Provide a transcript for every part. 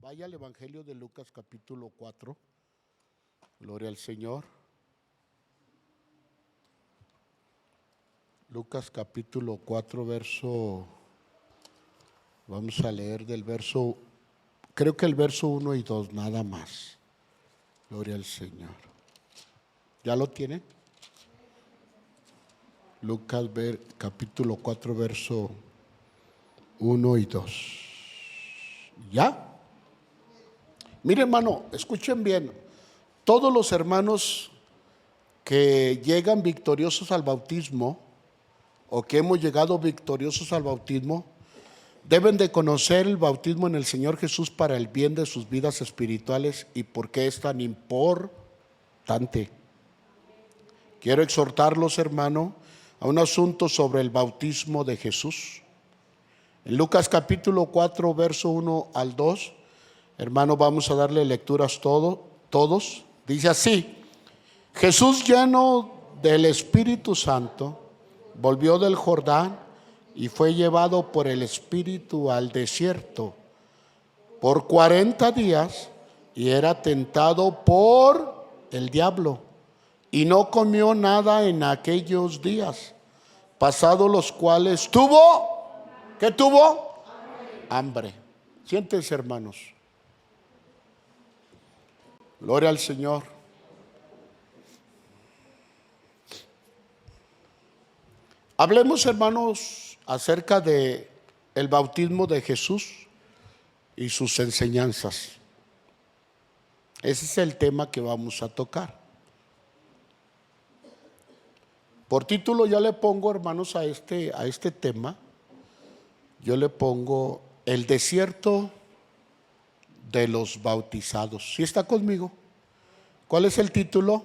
Vaya al Evangelio de Lucas capítulo 4. Gloria al Señor. Lucas capítulo 4, vamos a leer del verso, creo que el verso 1 y 2 nada más. Gloria al Señor. ¿Ya lo tiene? Lucas capítulo 4, verso 1 y 2. ¿Ya? Mire, hermano, escuchen bien. Todos los hermanos que llegan victoriosos al bautismo o que hemos llegado victoriosos al bautismo deben de conocer el bautismo en el Señor Jesús para el bien de sus vidas espirituales y por qué es tan importante. Quiero exhortarlos, hermano, a un asunto sobre el bautismo de Jesús. En Lucas capítulo 4, verso 1 al 2, hermano, vamos a darle lecturas todos. Dice así: Jesús, lleno del Espíritu Santo, volvió del Jordán y fue llevado por el Espíritu al desierto por 40 días y era tentado por el diablo. Y no comió nada en aquellos días, pasados los cuales ¿qué tuvo? Hambre. Siéntense, hermanos. Gloria al Señor. Hablemos, hermanos, acerca de el bautismo de Jesús y sus enseñanzas. Ese es el tema que vamos a tocar. Por título yo le pongo, hermanos, a este tema, yo le pongo el desierto de los bautizados. ¿Sí está conmigo? ¿Cuál es el título?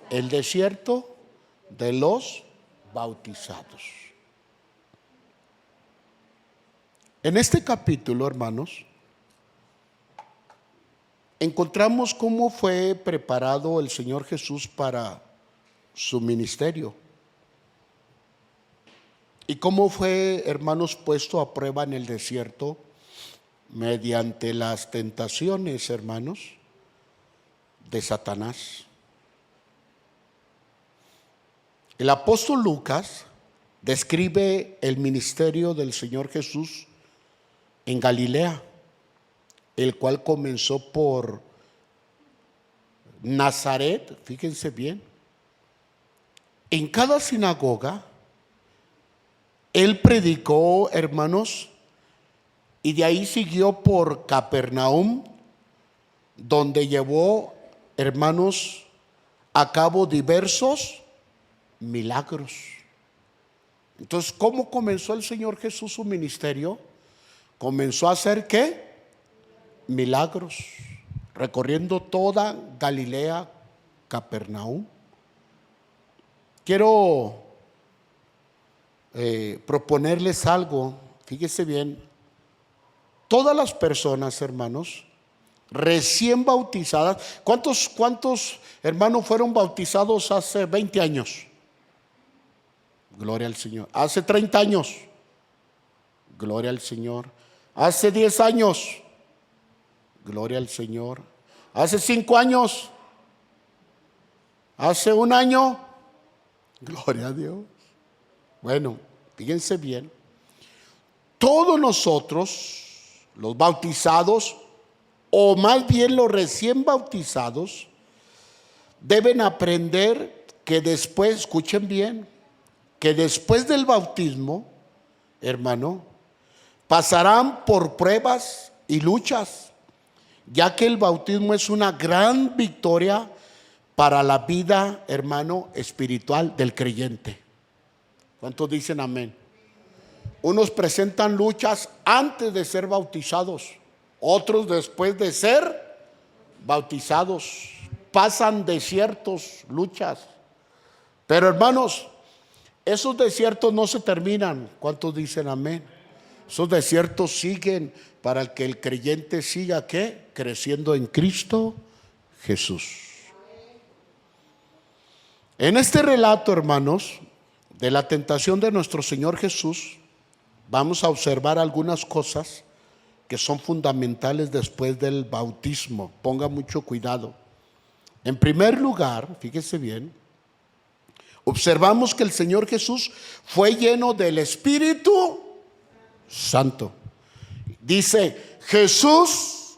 El desierto de los bautizados. En este capítulo, hermanos, encontramos cómo fue preparado el Señor Jesús para su ministerio y cómo fue, hermanos, puesto a prueba en el desierto mediante las tentaciones, hermanos, de Satanás. El apóstol Lucas describe el ministerio del Señor Jesús en Galilea, el cual comenzó por Nazaret. Fíjense bien, en cada sinagoga él predicó, hermanos, y de ahí siguió por Capernaum, donde llevó, hermanos, a cabo diversos milagros. Entonces, ¿cómo comenzó el Señor Jesús su ministerio? Comenzó a hacer ¿qué? Milagros, recorriendo toda Galilea, Capernaum. Quiero proponerles algo. Fíjese bien, todas las personas, hermanos, recién bautizadas. ¿Cuántos hermanos fueron bautizados hace 20 años? Gloria al Señor. Hace 30 años. Gloria al Señor. Hace 10 años. Gloria al Señor. Hace 5 años. Hace 1 año. Gloria a Dios. Bueno, fíjense bien. Todos nosotros, los bautizados, o más bien los recién bautizados, deben aprender que después, escuchen bien, que después del bautismo, hermano, pasarán por pruebas y luchas, ya que el bautismo es una gran victoria para la vida, hermano, espiritual del creyente. ¿Cuántos dicen amén? Unos presentan luchas antes de ser bautizados, otros después de ser bautizados. Pasan desiertos, luchas. Pero, hermanos, esos desiertos no se terminan. ¿Cuántos dicen amén? Esos desiertos siguen para que el creyente siga ¿qué? Creciendo en Cristo Jesús. En este relato, hermanos, de la tentación de nuestro Señor Jesús, vamos a observar algunas cosas que son fundamentales después del bautismo. Ponga mucho cuidado. En primer lugar, fíjese bien, observamos que el Señor Jesús fue lleno del Espíritu Santo. Dice, Jesús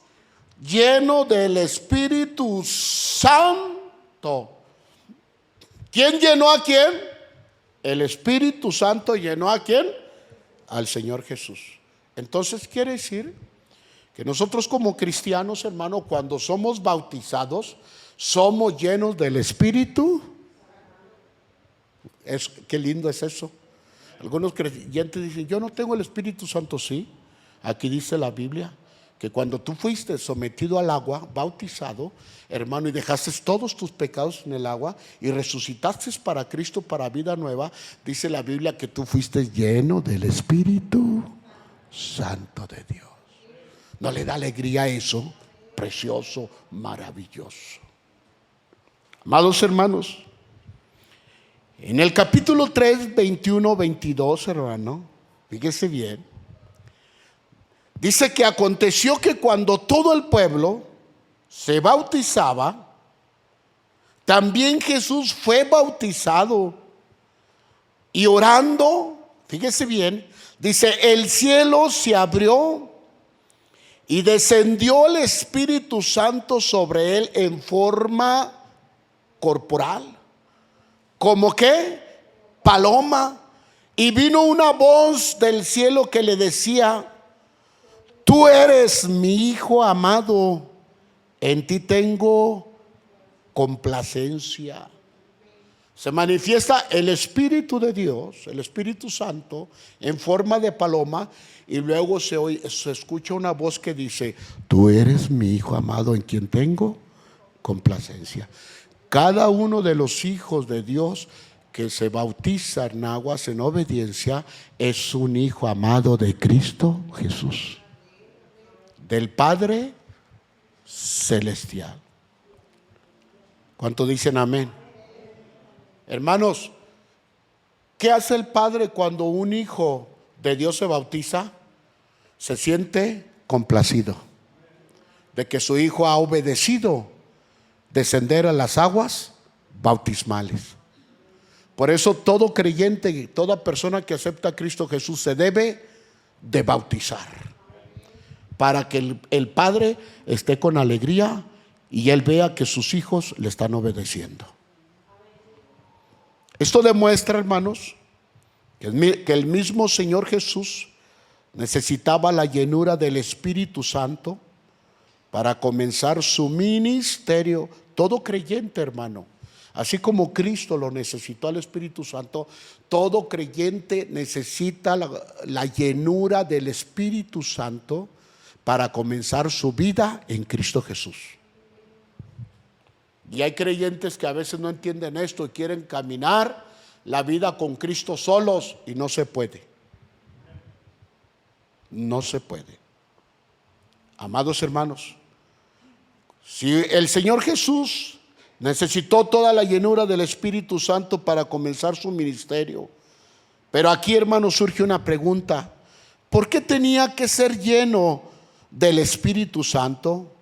lleno del Espíritu Santo. ¿Quién llenó a quién? El Espíritu Santo llenó a quién? Al Señor Jesús. Entonces quiere decir que nosotros como cristianos, hermano, cuando somos bautizados, somos llenos del Espíritu. Qué lindo es eso. Algunos creyentes dicen, yo no tengo el Espíritu Santo. Sí, aquí dice la Biblia que cuando tú fuiste sometido al agua, bautizado, hermano, y dejaste todos tus pecados en el agua y resucitaste para Cristo, para vida nueva, dice la Biblia que tú fuiste lleno del Espíritu Santo de Dios. ¿No le da alegría eso? Precioso, maravilloso. Amados hermanos, en el capítulo 3, 21, 22, hermano, fíjese bien, dice que aconteció que cuando todo el pueblo se bautizaba, también Jesús fue bautizado. Y orando, fíjese bien, dice, el cielo se abrió y descendió el Espíritu Santo sobre él en forma corporal. ¿Cómo qué? Paloma. Y vino una voz del cielo que le decía, tú eres mi Hijo amado, en ti tengo complacencia. Se manifiesta el Espíritu de Dios, el Espíritu Santo, en forma de paloma, y luego se escucha una voz que dice, tú eres mi Hijo amado, en quien tengo complacencia. Cada uno de los hijos de Dios que se bautiza en aguas en obediencia es un hijo amado de Cristo Jesús, del Padre celestial. ¿Cuánto dicen amén? Hermanos, ¿qué hace el Padre cuando un hijo de Dios se bautiza? Se siente complacido de que su hijo ha obedecido descender a las aguas bautismales. Por eso todo creyente, toda persona que acepta a Cristo Jesús se debe de bautizar, para que el Padre esté con alegría y él vea que sus hijos le están obedeciendo. Esto demuestra, hermanos, que el mismo Señor Jesús necesitaba la llenura del Espíritu Santo para comenzar su ministerio. Todo creyente, hermano, así como Cristo lo necesitó al Espíritu Santo, todo creyente necesita la llenura del Espíritu Santo para comenzar su vida en Cristo Jesús. Y hay creyentes que a veces no entienden esto y quieren caminar la vida con Cristo solos, y no se puede. No se puede. Amados hermanos, si el Señor Jesús necesitó toda la llenura del Espíritu Santo para comenzar su ministerio, pero aquí, hermanos, surge una pregunta: ¿por qué tenía que ser lleno del Espíritu Santo?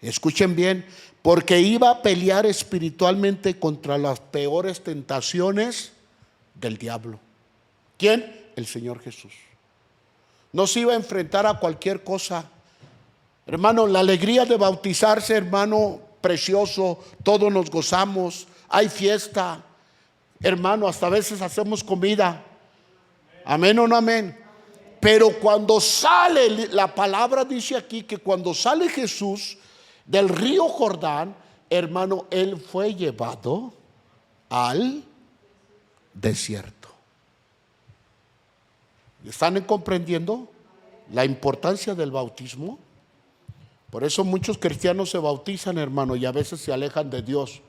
Escuchen bien, porque iba a pelear espiritualmente contra las peores tentaciones del diablo. ¿Quién? El Señor Jesús. No se iba a enfrentar a cualquier cosa. Hermano, la alegría de bautizarse, hermano, precioso, todos nos gozamos, hay fiesta, hermano, hasta a veces hacemos comida. Amén o no amén. Pero cuando sale, la palabra dice aquí que cuando sale Jesús del río Jordán, hermano, él fue llevado al desierto. ¿Están comprendiendo la importancia del bautismo? Por eso muchos cristianos se bautizan, hermano, y a veces se alejan de Dios,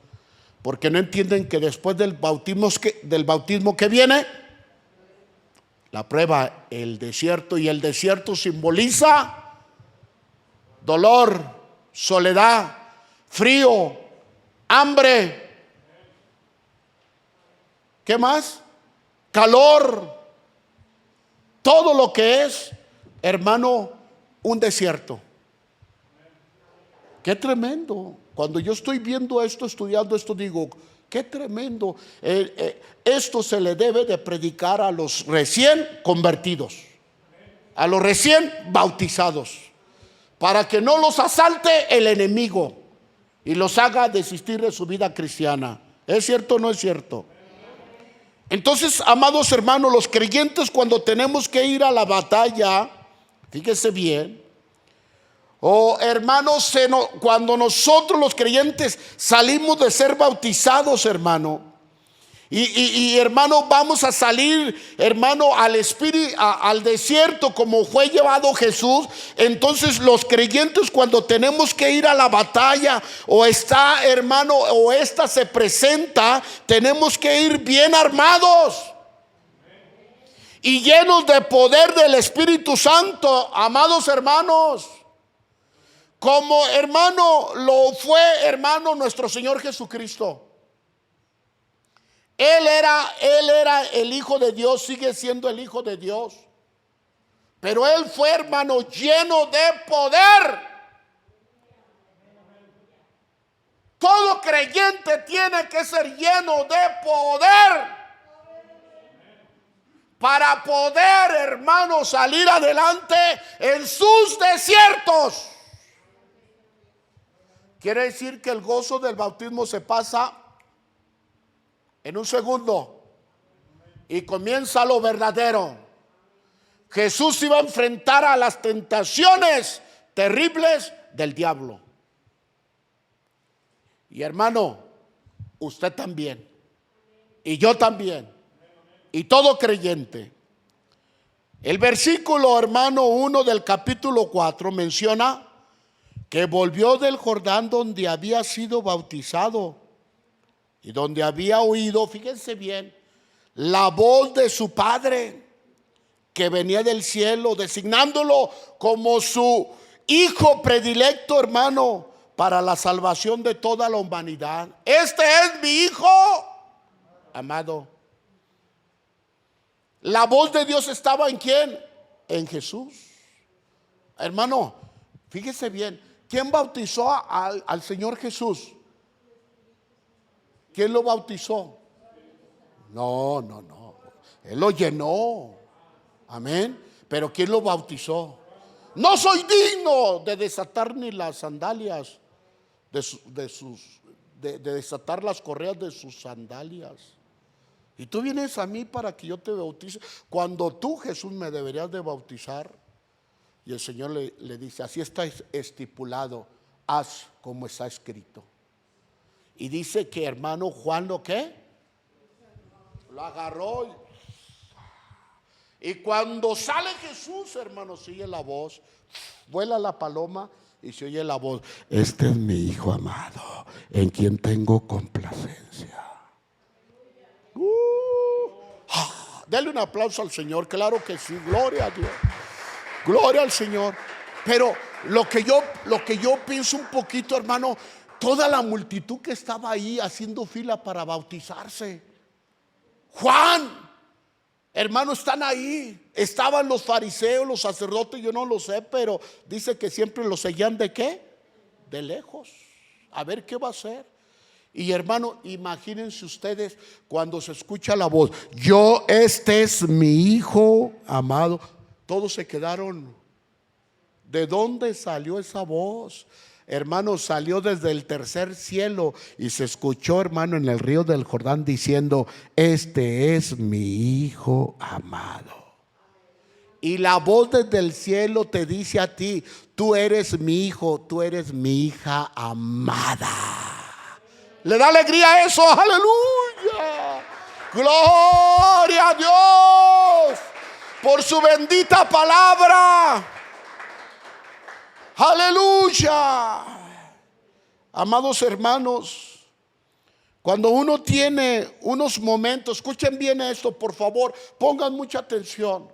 porque no entienden que después del bautismo que viene la prueba, el desierto, y el desierto simboliza dolor, soledad, frío, hambre. ¿Qué más? Calor. Todo lo que es, hermano, un desierto. Qué tremendo. Cuando yo estoy viendo esto, estudiando esto, digo, qué tremendo. Esto se le debe de predicar a los recién convertidos, a los recién bautizados, para que no los asalte el enemigo y los haga desistir de su vida cristiana. ¿Es cierto o no es cierto? Entonces, amados hermanos, los creyentes, cuando tenemos que ir a la batalla, fíjese bien, hermanos, cuando nosotros los creyentes salimos de ser bautizados, hermano, y hermano, vamos a salir, hermano, al desierto como fue llevado Jesús. Entonces los creyentes, cuando tenemos que ir a la batalla, o está, hermano, o esta se presenta, tenemos que ir bien armados y llenos de poder del Espíritu Santo, amados hermanos, como hermano lo fue, hermano, nuestro Señor Jesucristo. Él era el Hijo de Dios, sigue siendo el Hijo de Dios. Pero Él fue, hermano, lleno de poder. Todo creyente tiene que ser lleno de poder para poder, hermano, salir adelante en sus desiertos. Quiere decir que el gozo del bautismo se pasa en un segundo y comienza lo verdadero. Jesús iba a enfrentar a las tentaciones terribles del diablo. Y hermano, usted también, y yo también, y todo creyente. El versículo, hermano, 1 del capítulo 4 menciona que volvió del Jordán, donde había sido bautizado y donde había oído, fíjense bien, la voz de su padre que venía del cielo, designándolo como su hijo predilecto, hermano, para la salvación de toda la humanidad. Este es mi hijo amado. La voz de Dios estaba ¿en quién? En Jesús. Hermano, fíjese bien, ¿quién bautizó al Señor Jesús? ¿Quién lo bautizó? No. Él lo llenó. Amén. Pero ¿quién lo bautizó? No soy digno de desatar ni las sandalias de desatar las correas de sus sandalias. Y tú vienes a mí para que yo te bautice, cuando tú, Jesús, me deberías de bautizar. Y el Señor le dice, así está estipulado, haz como está escrito. Y dice que, hermano, Juan lo agarró. Y cuando sale Jesús, hermano, se oye la voz, vuela la paloma y se oye la voz: este es mi hijo amado, en quien tengo complacencia. Dale un aplauso al Señor, claro que sí, gloria a Dios, gloria al Señor. Pero lo que yo pienso un poquito, hermano, toda la multitud que estaba ahí haciendo fila para bautizarse. Juan, hermano, están ahí. Estaban los fariseos, los sacerdotes, yo no lo sé, pero dice que siempre los seguían ¿de qué? De lejos, a ver qué va a hacer. Y hermano, imagínense ustedes cuando se escucha la voz: este es mi hijo amado. Todos se quedaron. ¿De dónde salió esa voz? Hermano, salió desde el tercer cielo y se escuchó, hermano, en el río del Jordán diciendo: este es mi hijo amado. Y la voz desde el cielo te dice a ti: tú eres mi hijo, tú eres mi hija amada. ¿Le da alegría a eso? ¡Aleluya! ¡Gloria a Dios por su bendita palabra! ¡Aleluya! Amados hermanos, cuando uno tiene unos momentos, escuchen bien esto, por favor, pongan mucha atención.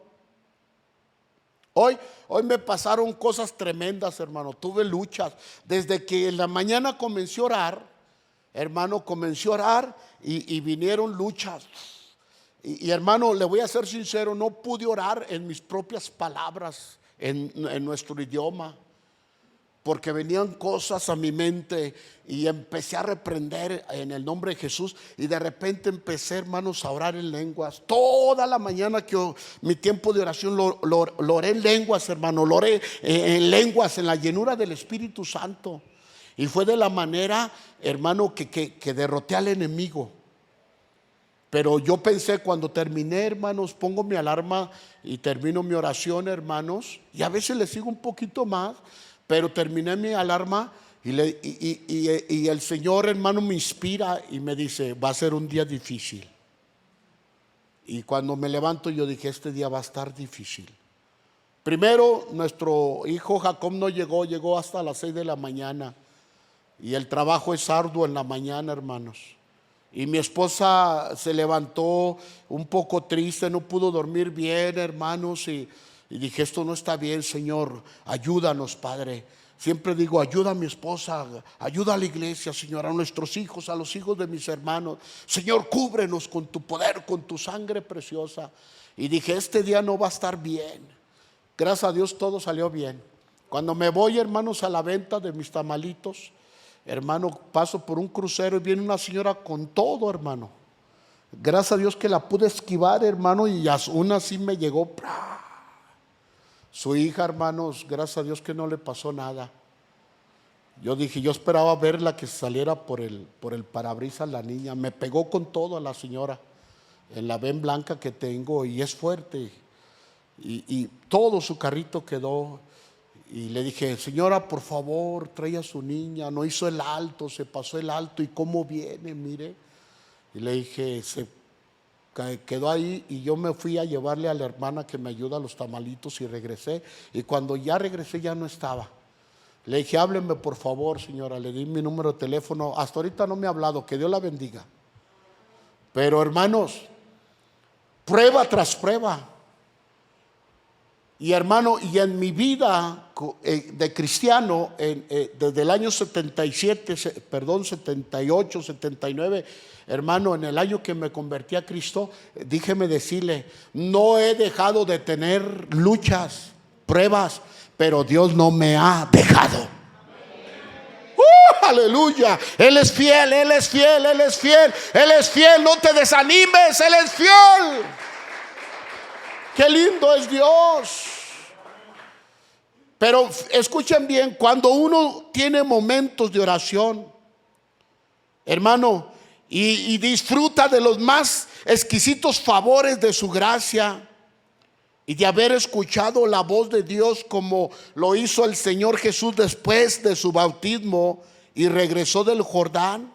Hoy me pasaron cosas tremendas, hermano. Tuve luchas. Desde que en la mañana comencé a orar, hermano, comencé a orar y vinieron luchas. Y hermano, le voy a ser sincero, no pude orar en mis propias palabras. en nuestro idioma, porque venían cosas a mi mente y empecé a reprender en el nombre de Jesús, y de repente empecé, hermanos, a orar en lenguas. Toda la mañana mi tiempo de oración lo oré en lenguas, hermano, lo oré en lenguas, en la llenura del Espíritu Santo. Y fue de la manera, hermano, que derroté al enemigo. Pero yo pensé, cuando terminé, hermanos, pongo mi alarma y termino mi oración, hermanos, y a veces le sigo un poquito más, pero terminé mi alarma y el Señor, hermano, me inspira y me dice: va a ser un día difícil. Y cuando me levanto, yo dije: este día va a estar difícil. Primero, nuestro hijo Jacob no llegó hasta las 6 de la mañana. Y el trabajo es arduo en la mañana, hermanos. Y mi esposa se levantó un poco triste, no pudo dormir bien, hermanos, y dije: esto no está bien, Señor, ayúdanos, Padre. Siempre digo: ayuda a mi esposa, ayuda a la iglesia, Señor, a nuestros hijos, a los hijos de mis hermanos. Señor, cúbrenos con tu poder, con tu sangre preciosa. Y dije: este día no va a estar bien. Gracias a Dios todo salió bien. Cuando me voy, hermanos, a la venta de mis tamalitos, hermano, paso por un crucero y viene una señora con todo, hermano. Gracias a Dios que la pude esquivar, hermano, y aún así me llegó. Su hija, hermanos, gracias a Dios que no le pasó nada. Yo dije, yo esperaba verla que saliera por el parabrisas la niña. Me pegó con todo a la señora en la ven blanca que tengo, y es fuerte. Y todo su carrito quedó. Y le dije: señora, por favor, trae a su niña. No hizo el alto, se pasó el alto. ¿Y cómo viene? Mire. Y le dije, se quedó ahí, y yo me fui a llevarle a la hermana que me ayuda a los tamalitos, y regresé. Y cuando ya regresé ya no estaba. Le dije: hábleme por favor, señora. Le di mi número de teléfono. Hasta ahorita no me ha hablado, que Dios la bendiga. Pero, hermanos, prueba tras prueba. Y, hermano, y en mi vida de cristiano, desde el año 78, 79, hermano, en el año que me convertí a Cristo, déjeme decirle, no he dejado de tener luchas, pruebas, pero Dios no me ha dejado. Aleluya, Él es fiel, Él es fiel, Él es fiel, Él es fiel. No te desanimes, Él es fiel. Qué lindo es Dios. Pero escuchen bien, cuando uno tiene momentos de oración, hermano, y disfruta de los más exquisitos favores de su gracia, y de haber escuchado la voz de Dios como lo hizo el Señor Jesús después de su bautismo y regresó del Jordán,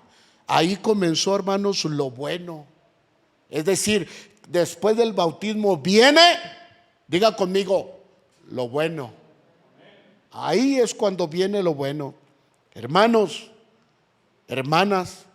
ahí comenzó, hermanos, lo bueno. Es decir, después del bautismo viene, diga conmigo, lo bueno. Ahí es cuando viene lo bueno. Hermanos, hermanas,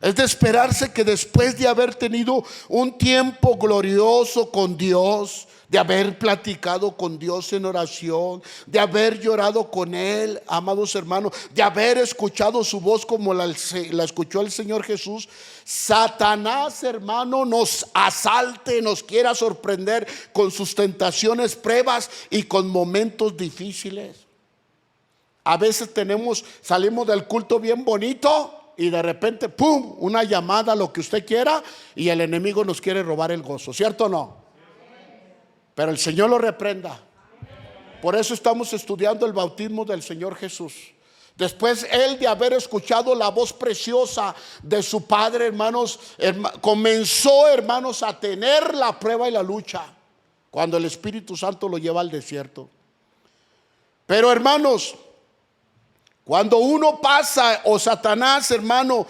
es de esperarse que después de haber tenido un tiempo glorioso con Dios, de haber platicado con Dios en oración, de haber llorado con Él, amados hermanos, de haber escuchado su voz como la escuchó el Señor Jesús, Satanás, hermano, nos asalte, nos quiera sorprender con sus tentaciones, pruebas y con momentos difíciles. A veces salimos del culto bien bonito y de repente, ¡pum!, una llamada, lo que usted quiera, y el enemigo nos quiere robar el gozo, ¿cierto o no? Pero el Señor lo reprenda. Por eso estamos estudiando el bautismo del Señor Jesús. Después Él, de haber escuchado la voz preciosa de su Padre, hermanos, comenzó, hermanos, a tener la prueba y la lucha cuando el Espíritu Santo lo lleva al desierto. Pero, hermanos, cuando uno pasa, o Satanás, hermano,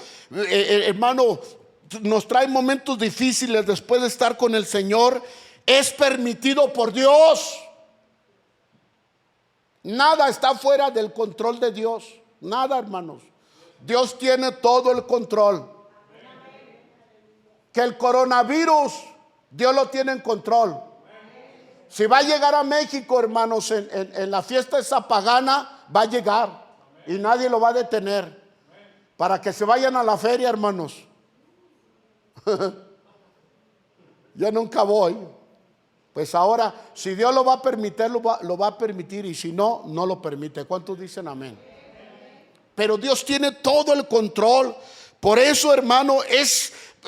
nos trae momentos difíciles después de estar con el Señor, es permitido por Dios. Nada está fuera del control de Dios. Nada, hermanos. Dios tiene todo el control. Que el coronavirus, Dios lo tiene en control. Si va a llegar a México, hermanos, en la fiesta esa pagana, va a llegar. Y nadie lo va a detener. Para que se vayan a la feria, hermanos. Yo nunca voy. Pues ahora, si Dios lo va a permitir, lo va a permitir, y si no, no lo permite. ¿Cuántos dicen amén? Pero Dios tiene todo el control. Por eso, hermano,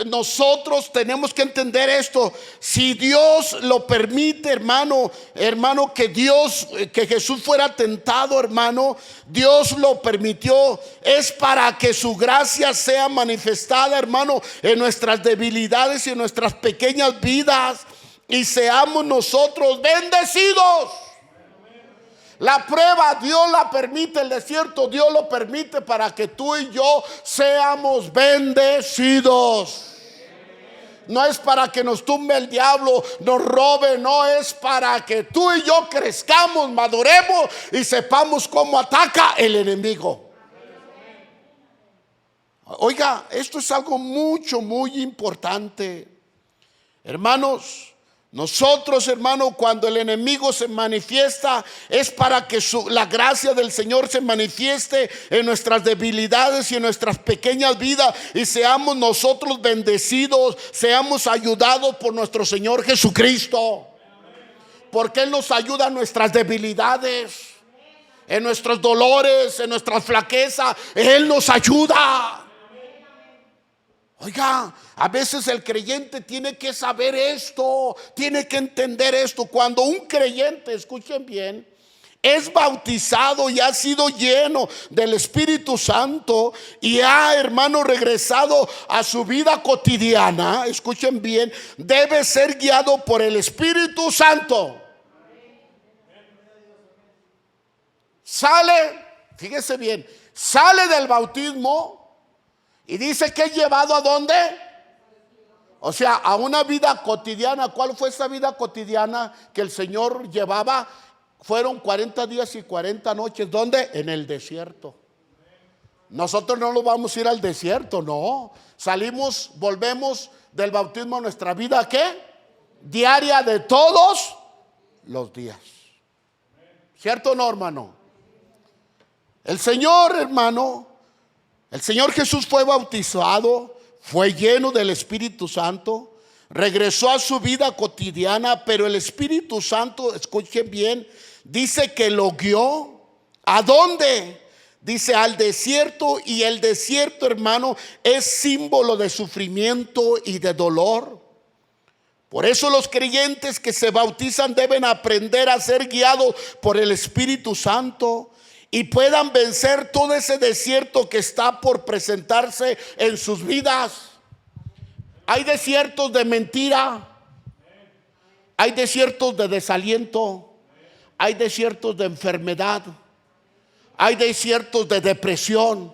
nosotros tenemos que entender esto. Si Dios lo permite, hermano, que Jesús fuera tentado, hermano, Dios lo permitió, es para que su gracia sea manifestada, hermano, en nuestras debilidades y en nuestras pequeñas vidas, y seamos nosotros bendecidos. La prueba Dios la permite, el desierto Dios lo permite para que tú y yo seamos bendecidos. No es para que nos tumbe el diablo, nos robe, no, es para que tú y yo crezcamos, maduremos y sepamos cómo ataca el enemigo. Oiga, esto es algo muy importante. Hermanos, nosotros, hermano, cuando el enemigo se manifiesta, es para que la gracia del Señor se manifieste en nuestras debilidades y en nuestras pequeñas vidas, y seamos nosotros bendecidos, seamos ayudados por nuestro Señor Jesucristo, porque Él nos ayuda en nuestras debilidades, en nuestros dolores, en nuestras flaquezas. Él nos ayuda. Oiga, a veces el creyente tiene que saber esto, tiene que entender esto. Cuando un creyente, escuchen bien, es bautizado y ha sido lleno del Espíritu Santo y ha, hermano, regresado a su vida cotidiana, escuchen bien, debe ser guiado por el Espíritu Santo. Sale, fíjese bien, sale del bautismo y dice que es llevado ¿a dónde? O sea, a una vida cotidiana. ¿Cuál fue esa vida cotidiana que el Señor llevaba? Fueron 40 días y 40 noches. ¿Dónde? En el desierto. Nosotros no nos vamos a ir al desierto, no. Salimos, volvemos del bautismo a nuestra vida, ¿qué? Diaria de todos los días. ¿Cierto o no, hermano? El Señor, hermano, el Señor Jesús fue bautizado, fue lleno del Espíritu Santo, regresó a su vida cotidiana, pero el Espíritu Santo, escuchen bien, dice que lo guió. ¿A dónde? Dice al desierto, y el desierto, hermano, es símbolo de sufrimiento y de dolor. Por eso los creyentes que se bautizan deben aprender a ser guiados por el Espíritu Santo y puedan vencer todo ese desierto que está por presentarse en sus vidas. Hay desiertos de mentira, hay desiertos de desaliento, hay desiertos de enfermedad, hay desiertos de depresión,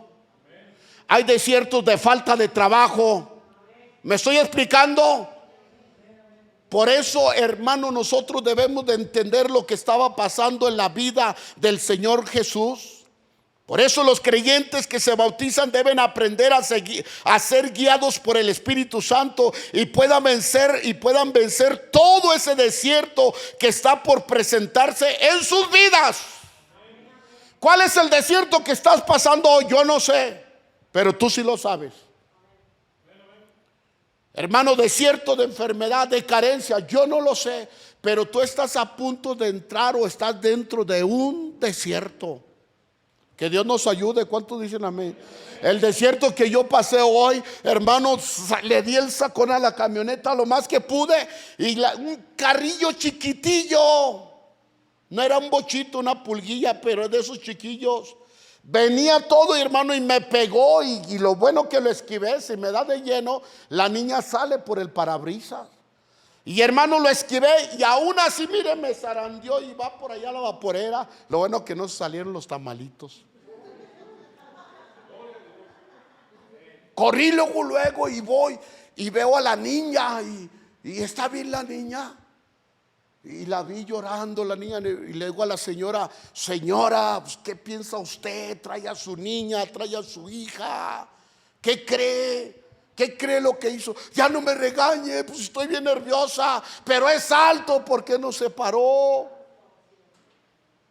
hay desiertos de falta de trabajo. ¿Me estoy explicando? Por eso, hermano, nosotros debemos de entender lo que estaba pasando en la vida del Señor Jesús. Por eso los creyentes que se bautizan deben aprender a ser guiados por el Espíritu Santo y puedan vencer todo ese desierto que está por presentarse en sus vidas. ¿Cuál es el desierto que estás pasando hoy? Yo no sé, pero tú sí lo sabes. Hermano, desierto de enfermedad, de carencia, yo no lo sé, pero tú estás a punto de entrar o estás dentro de un desierto. Que Dios nos ayude. ¿Cuántos dicen amén? El desierto que yo pasé hoy, hermano, le di el sacón a la camioneta lo más que pude, y un carrillo chiquitillo, no era un bochito, una pulguilla, pero de esos chiquillos. Venía todo, hermano, y me pegó, y lo bueno que lo esquivé. Si me da de lleno, la niña sale por el parabrisas. Y hermano, lo esquivé, y aún así, mire, me zarandeó y va por allá a la vaporera. Lo bueno que no salieron los tamalitos. Corrí luego y voy y veo a la niña, y está bien la niña. Y la vi llorando la niña, y le digo a la señora: señora, pues, ¿qué piensa usted? Trae a su niña, trae a su hija. ¿Qué cree? ¿Qué cree lo que hizo? Ya no me regañe, pues estoy bien nerviosa, pero es alto, ¿por qué no se paró?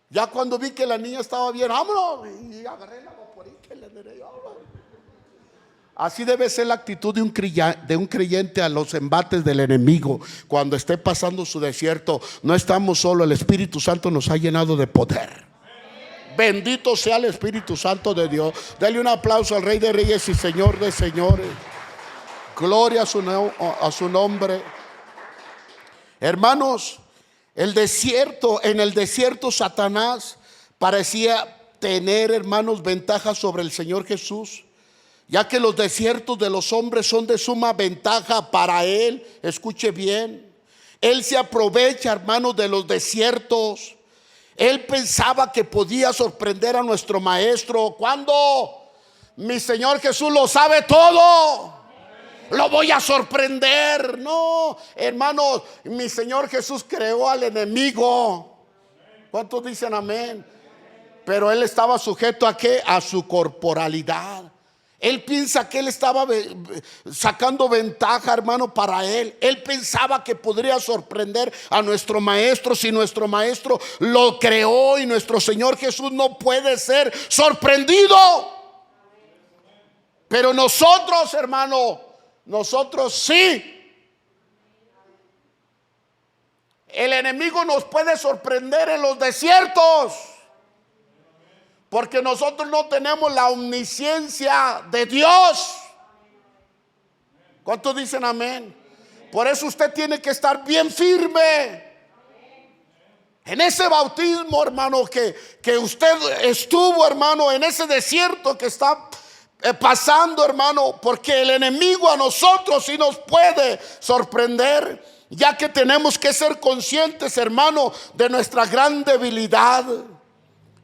Ya cuando vi que la niña estaba bien, vámonos, y agarré la vaporita y le diré: Así debe ser la actitud de un creyente a los embates del enemigo. Cuando esté pasando su desierto, no estamos solos, el Espíritu Santo nos ha llenado de poder. Bendito sea el Espíritu Santo de Dios. Dale un aplauso al Rey de Reyes y Señor de Señores. Gloria a su nombre. Hermanos, en el desierto Satanás parecía tener, hermanos, ventaja sobre el Señor Jesús, ya que los desiertos de los hombres son de suma ventaja para él. Escuche bien, él se aprovecha, hermanos, de los desiertos. Él pensaba que podía sorprender a nuestro maestro. Cuando mi Señor Jesús lo sabe todo, lo voy a sorprender. No, hermanos, mi Señor Jesús creó al enemigo. ¿Cuántos dicen amén? Pero él estaba sujeto ¿a qué? A su corporalidad. Él piensa que él estaba sacando ventaja, hermano, para él. Él pensaba que podría sorprender a nuestro maestro. Si nuestro maestro lo creó y nuestro Señor Jesús no puede ser sorprendido. Pero nosotros, hermano, nosotros sí. El enemigo nos puede sorprender en los desiertos, porque nosotros no tenemos la omnisciencia de Dios. ¿Cuántos dicen amén? Por eso usted tiene que estar bien firme en ese bautismo, hermano, que usted estuvo, hermano, en ese desierto que está pasando, hermano, porque el enemigo a nosotros sí nos puede sorprender, ya que tenemos que ser conscientes, hermano, de nuestra gran debilidad.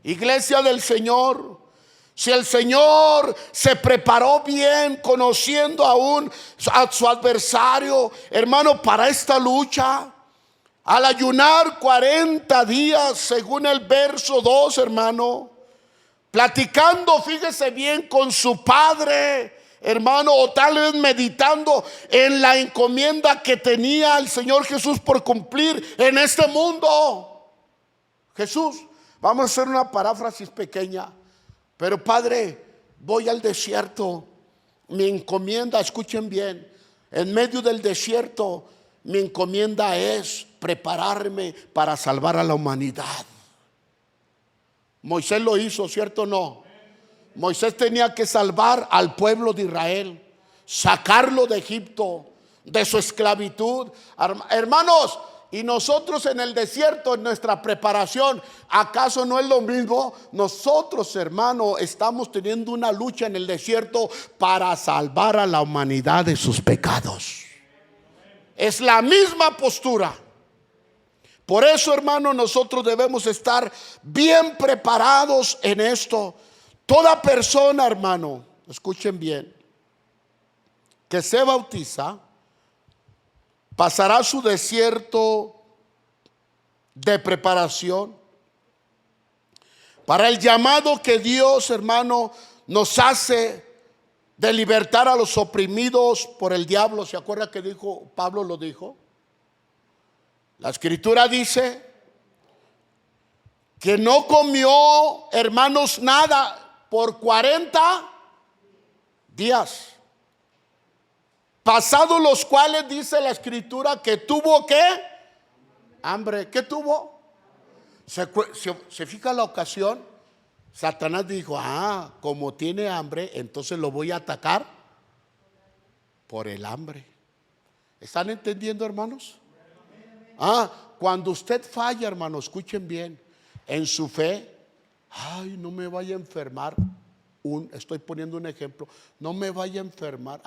Iglesia del Señor, si el Señor se preparó bien, conociendo aún a su adversario, hermano, para esta lucha, al ayunar 40 días, según el verso 2, hermano, platicando, fíjese bien, con su padre, hermano, o tal vez meditando en la encomienda que tenía el Señor Jesús por cumplir en este mundo. Jesús, vamos a hacer una paráfrasis pequeña, pero Padre, voy al desierto. Mi encomienda, escuchen bien, en medio del desierto, mi encomienda es prepararme para salvar a la humanidad. Moisés lo hizo, ¿cierto o no? Moisés tenía que salvar al pueblo de Israel, sacarlo de Egipto, de su esclavitud. Hermanos, y nosotros en el desierto, en nuestra preparación, ¿acaso no es lo mismo? Nosotros, hermano, estamos teniendo una lucha en el desierto para salvar a la humanidad de sus pecados. Es la misma postura. Por eso, hermano, nosotros debemos estar bien preparados en esto. Toda persona, hermano, escuchen bien, que se bautiza, pasará su desierto de preparación para el llamado que Dios, hermano, nos hace de libertar a los oprimidos por el diablo. ¿Se acuerda que dijo Pablo? Lo dijo. La escritura dice que no comió, hermanos, nada por 40 días. Pasados los cuales dice la escritura que tuvo ¿qué? Hambre. ¿Qué tuvo? Se fija la ocasión. Satanás dijo, como tiene hambre, entonces lo voy a atacar por el hambre. ¿Están entendiendo, hermanos? Cuando usted falla, hermano, escuchen bien, en su fe, no me vaya a enfermar. Estoy poniendo un ejemplo, no me vaya a enfermar.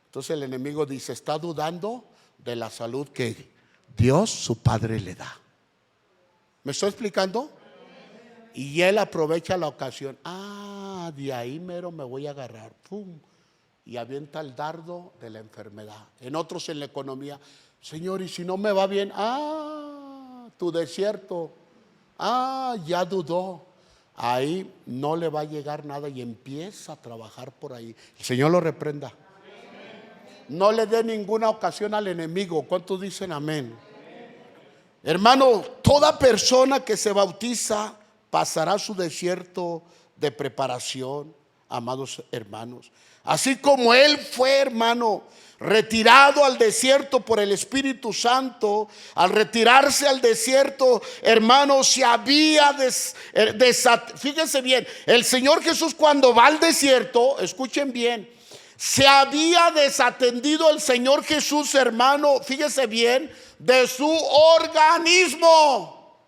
Entonces el enemigo dice, está dudando de la salud que Dios, su Padre, le da. ¿Me estoy explicando? Y él aprovecha la ocasión. De ahí mero me voy a agarrar. ¡Pum! Y avienta el dardo de la enfermedad. En otros, en la economía, Señor, y si no me va bien, tu desierto, ya dudó. Ahí no le va a llegar nada y empieza a trabajar por ahí. El Señor lo reprenda. No le dé ninguna ocasión al enemigo. ¿Cuántos dicen amén? Hermano, toda persona que se bautiza pasará su desierto de preparación. amados hermanos. Así como Él fue, hermano, retirado al desierto por el Espíritu Santo, al retirarse al desierto, hermano, se había fíjense bien, el Señor Jesús cuando va al desierto, escuchen bien, se había desatendido el Señor Jesús, hermano, fíjese bien, de su organismo.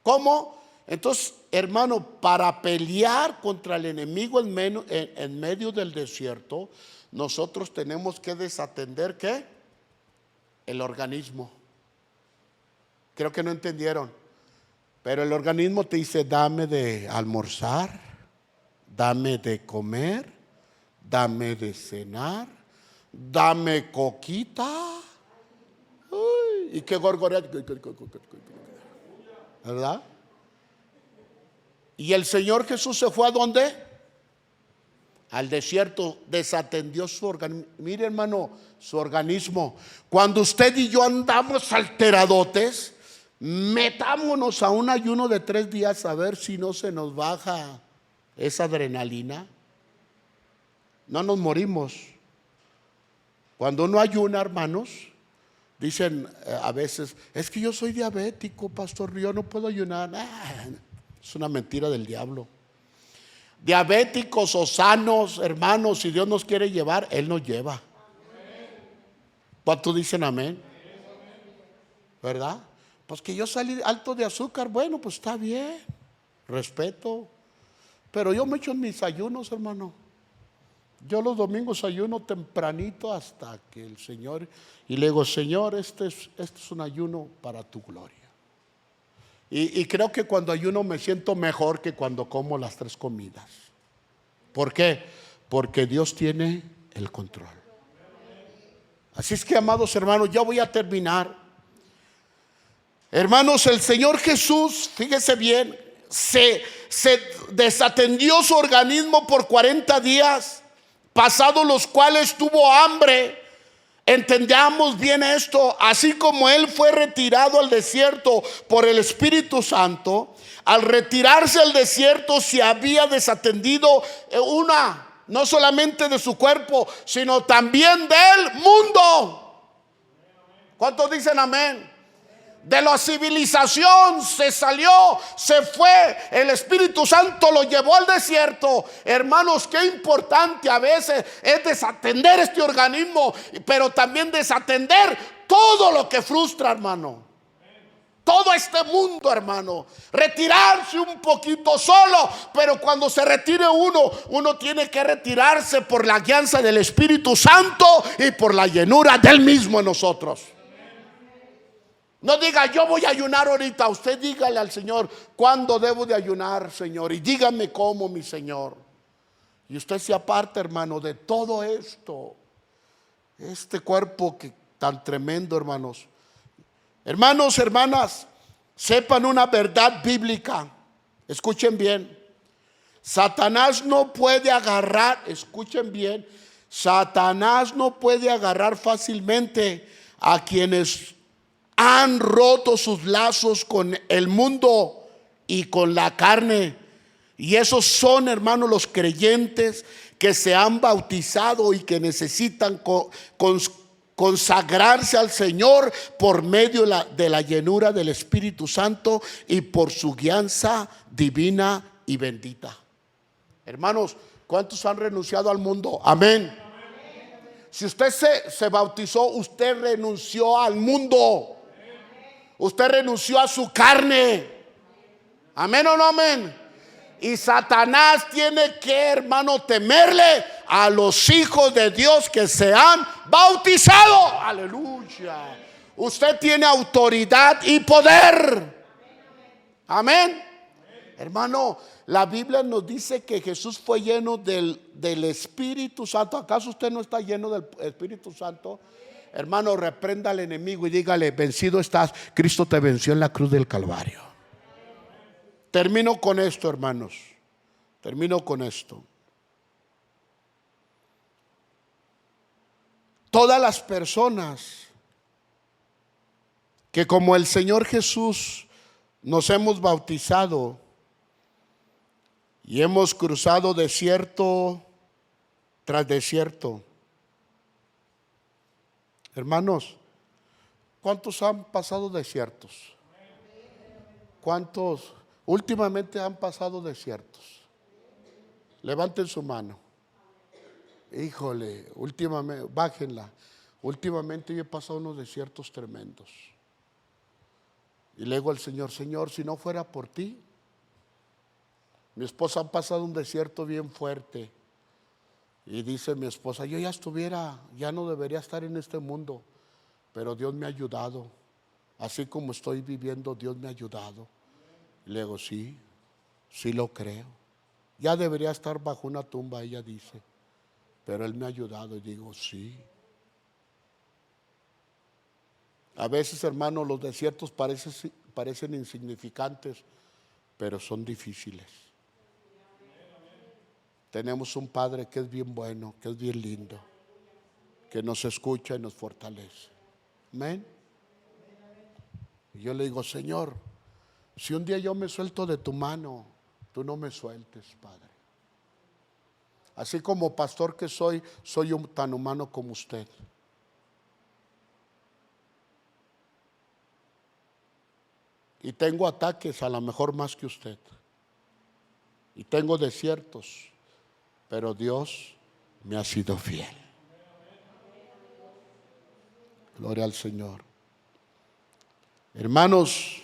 ¿Cómo? Entonces, hermano, para pelear contra el enemigo en medio del desierto, nosotros tenemos que desatender ¿qué? El organismo. Creo que no entendieron. Pero el organismo te dice: dame de almorzar, dame de comer, dame de cenar, dame coquita. Uy, y qué gorgorea, ¿verdad? Y el Señor Jesús se fue ¿a dónde? Al desierto, desatendió su organismo. Mire, hermano, su organismo. Cuando usted y yo andamos alteradotes, metámonos a un ayuno de 3 días a ver si no se nos baja esa adrenalina. No nos morimos. Cuando uno ayuna, hermanos, dicen a veces: es que yo soy diabético, pastor, yo no puedo ayunar. Es una mentira del diablo. Diabéticos o sanos, hermanos, si Dios nos quiere llevar, Él nos lleva. ¿Cuántos dicen amén? ¿Verdad? Pues que yo salí alto de azúcar, bueno, pues está bien, respeto. Pero yo me echo en mis ayunos, hermano. Yo los domingos ayuno tempranito hasta que el Señor, y le digo: Señor, este es un ayuno para tu gloria. Y creo que cuando ayuno me siento mejor que cuando como las 3 comidas. ¿Por qué? Porque Dios tiene el control. Así es que, amados hermanos, ya voy a terminar. Hermanos, el Señor Jesús, fíjese bien, se desatendió su organismo por 40 días, pasados los cuales tuvo hambre. Entendamos bien esto: así como Él fue retirado al desierto por el Espíritu Santo, al retirarse al desierto se había desatendido no solamente de su cuerpo, sino también del mundo. ¿Cuántos dicen amén? De la civilización se salió, se fue, el Espíritu Santo lo llevó al desierto. Hermanos, qué importante a veces es desatender este organismo, pero también desatender todo lo que frustra, hermano. Todo este mundo, hermano. Retirarse un poquito solo, pero cuando se retire uno tiene que retirarse por la guianza del Espíritu Santo y por la llenura del mismo en nosotros. No diga: yo voy a ayunar ahorita. Usted dígale al Señor: ¿cuándo debo de ayunar, Señor? Y dígame cómo, mi Señor. Y usted se aparta, hermano, de todo esto. Este cuerpo que tan tremendo, hermanos. Hermanos, hermanas, sepan una verdad bíblica. Escuchen bien. Satanás no puede agarrar, escuchen bien, Satanás no puede agarrar fácilmente a quienes han roto sus lazos con el mundo y con la carne. Y esos son, hermanos, los creyentes que se han bautizado y que necesitan consagrarse al Señor por medio de la llenura del Espíritu Santo y por su guianza divina y bendita. Hermanos, ¿cuántos han renunciado al mundo? Amén. Si usted se bautizó, usted renunció al mundo. Usted renunció a su carne. Amén o no amén. Y Satanás tiene que, hermano, temerle a los hijos de Dios que se han bautizado. Aleluya. Usted tiene autoridad y poder. Amén. Hermano, la Biblia nos dice que Jesús fue lleno del Espíritu Santo. ¿Acaso usted no está lleno del Espíritu Santo? Hermano, reprenda al enemigo y dígale: vencido estás, Cristo te venció en la cruz del Calvario. Termino con esto, hermanos. Termino con esto. Todas las personas que, como el Señor Jesús, nos hemos bautizado, Y hemos cruzado desierto tras desierto. Hermanos, ¿cuántos han pasado desiertos? ¿Cuántos últimamente han pasado desiertos? Levanten su mano. Híjole, últimamente, bájenla. Últimamente yo he pasado unos desiertos tremendos. Y le digo al Señor, Señor, si no fuera por ti. Mi esposa ha pasado un desierto bien fuerte. Y dice mi esposa, yo ya no debería estar en este mundo. Pero Dios me ha ayudado. Así como estoy viviendo, Dios me ha ayudado. Y le digo, sí lo creo. Ya debería estar bajo una tumba, ella dice. Pero Él me ha ayudado. Y digo, sí. A veces, hermanos, los desiertos parecen insignificantes, pero son difíciles. Tenemos un Padre que es bien bueno, que es bien lindo, que nos escucha y nos fortalece. Amén. Y yo le digo, Señor, si un día yo me suelto de tu mano, tú no me sueltes, Padre. Así como pastor que soy tan humano como usted. Y tengo ataques a lo mejor más que usted. Y tengo desiertos, pero Dios me ha sido fiel. Gloria al Señor. Hermanos,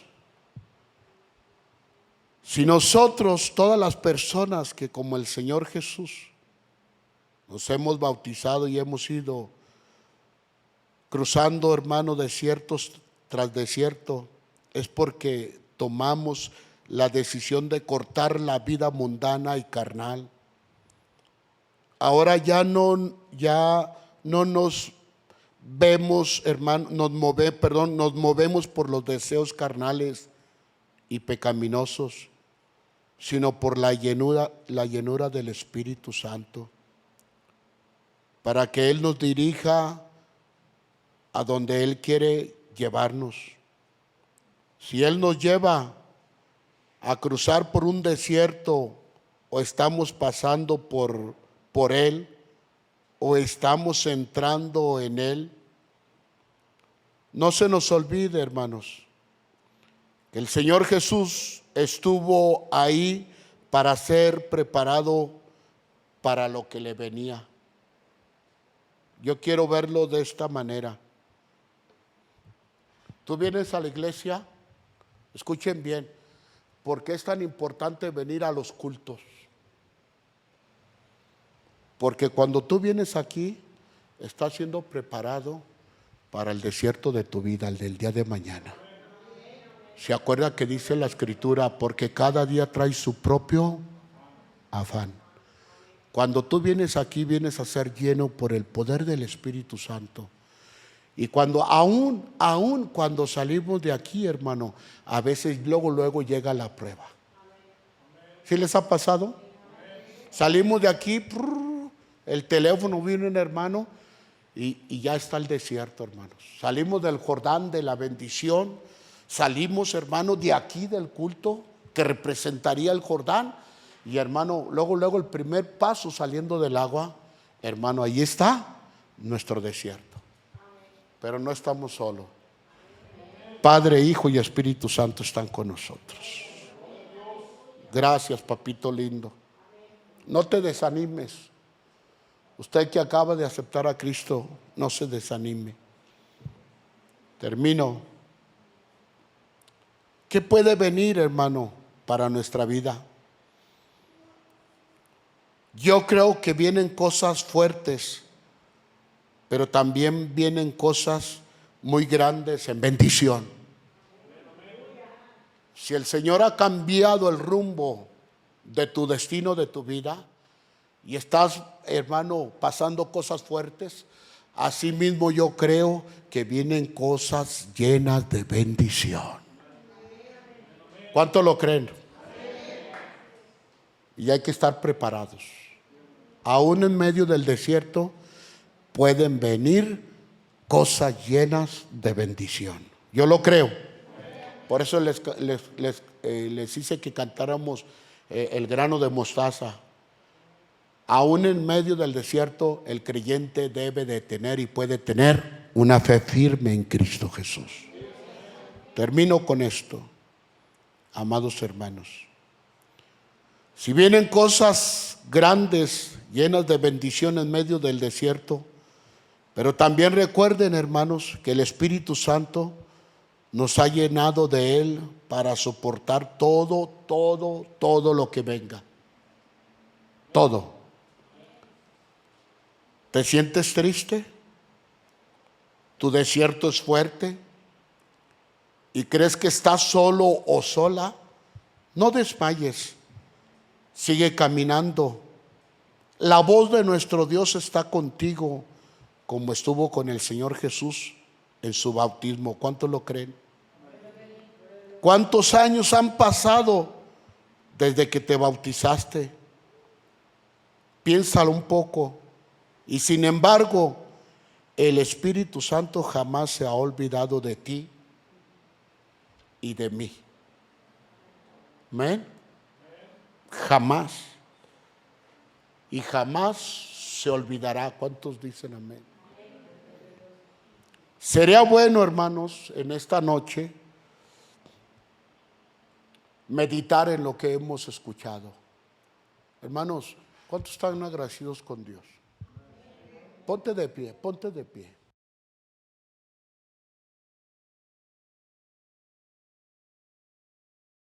si nosotros, todas las personas que como el Señor Jesús nos hemos bautizado y hemos ido cruzando, hermano, desiertos tras desierto, es porque tomamos la decisión de cortar la vida mundana y carnal. Ahora ya no nos vemos, hermano, nos movemos por los deseos carnales y pecaminosos, sino por la llenura del Espíritu Santo, para que Él nos dirija a donde Él quiere llevarnos. Si Él nos lleva a cruzar por un desierto, o estamos pasando por Él, o estamos entrando en Él, no se nos olvide, hermanos, que el Señor Jesús estuvo ahí para ser preparado para lo que le venía. Yo quiero verlo de esta manera. Tú vienes a la iglesia, escuchen bien, ¿por qué es tan importante venir a los cultos? Porque cuando tú vienes aquí, estás siendo preparado para el desierto de tu vida, el del día de mañana. ¿Se acuerda que dice la Escritura? Porque cada día trae su propio afán. Cuando tú vienes aquí, vienes a ser lleno por el poder del Espíritu Santo. Y cuando aún cuando salimos de aquí, hermano, a veces luego llega la prueba. ¿Sí les ha pasado? Salimos de aquí, el teléfono vino un hermano y ya está el desierto, hermanos. Salimos del Jordán, de la bendición. Salimos, hermano, de aquí del culto que representaría el Jordán. Y hermano, luego el primer paso saliendo del agua, hermano, ahí está nuestro desierto. Pero no estamos solos. Padre, Hijo y Espíritu Santo están con nosotros. Gracias, papito lindo. No te desanimes. Usted que acaba de aceptar a Cristo, no se desanime. Termino. ¿Qué puede venir, hermano, para nuestra vida? Yo creo que vienen cosas fuertes, pero también vienen cosas muy grandes en bendición. Si el Señor ha cambiado el rumbo de tu destino, de tu vida, y estás, hermano, pasando cosas fuertes, así mismo yo creo que vienen cosas llenas de bendición. ¿Cuánto lo creen? Y hay que estar preparados. Aún en medio del desierto pueden venir cosas llenas de bendición. Yo lo creo. Por eso les hice que cantáramos el grano de mostaza. Aún en medio del desierto, el creyente debe de tener y puede tener una fe firme en Cristo Jesús. Termino con esto, amados hermanos. Si vienen cosas grandes, llenas de bendición en medio del desierto, pero también recuerden, hermanos, que el Espíritu Santo nos ha llenado de Él para soportar todo lo que venga. Todo. ¿Te sientes triste? ¿Tu desierto es fuerte? ¿Y crees que estás solo o sola? No desmayes. Sigue caminando. La voz de nuestro Dios está contigo, como estuvo con el Señor Jesús en su bautismo. ¿Cuántos lo creen? ¿Cuántos años han pasado desde que te bautizaste? Piénsalo un poco. Y sin embargo, el Espíritu Santo jamás se ha olvidado de ti y de mí. ¿Amén? Jamás. Y jamás se olvidará. ¿Cuántos dicen amén? Sería bueno, hermanos, en esta noche meditar en lo que hemos escuchado. Hermanos, ¿cuántos están agradecidos con Dios? Ponte de pie, ponte de pie.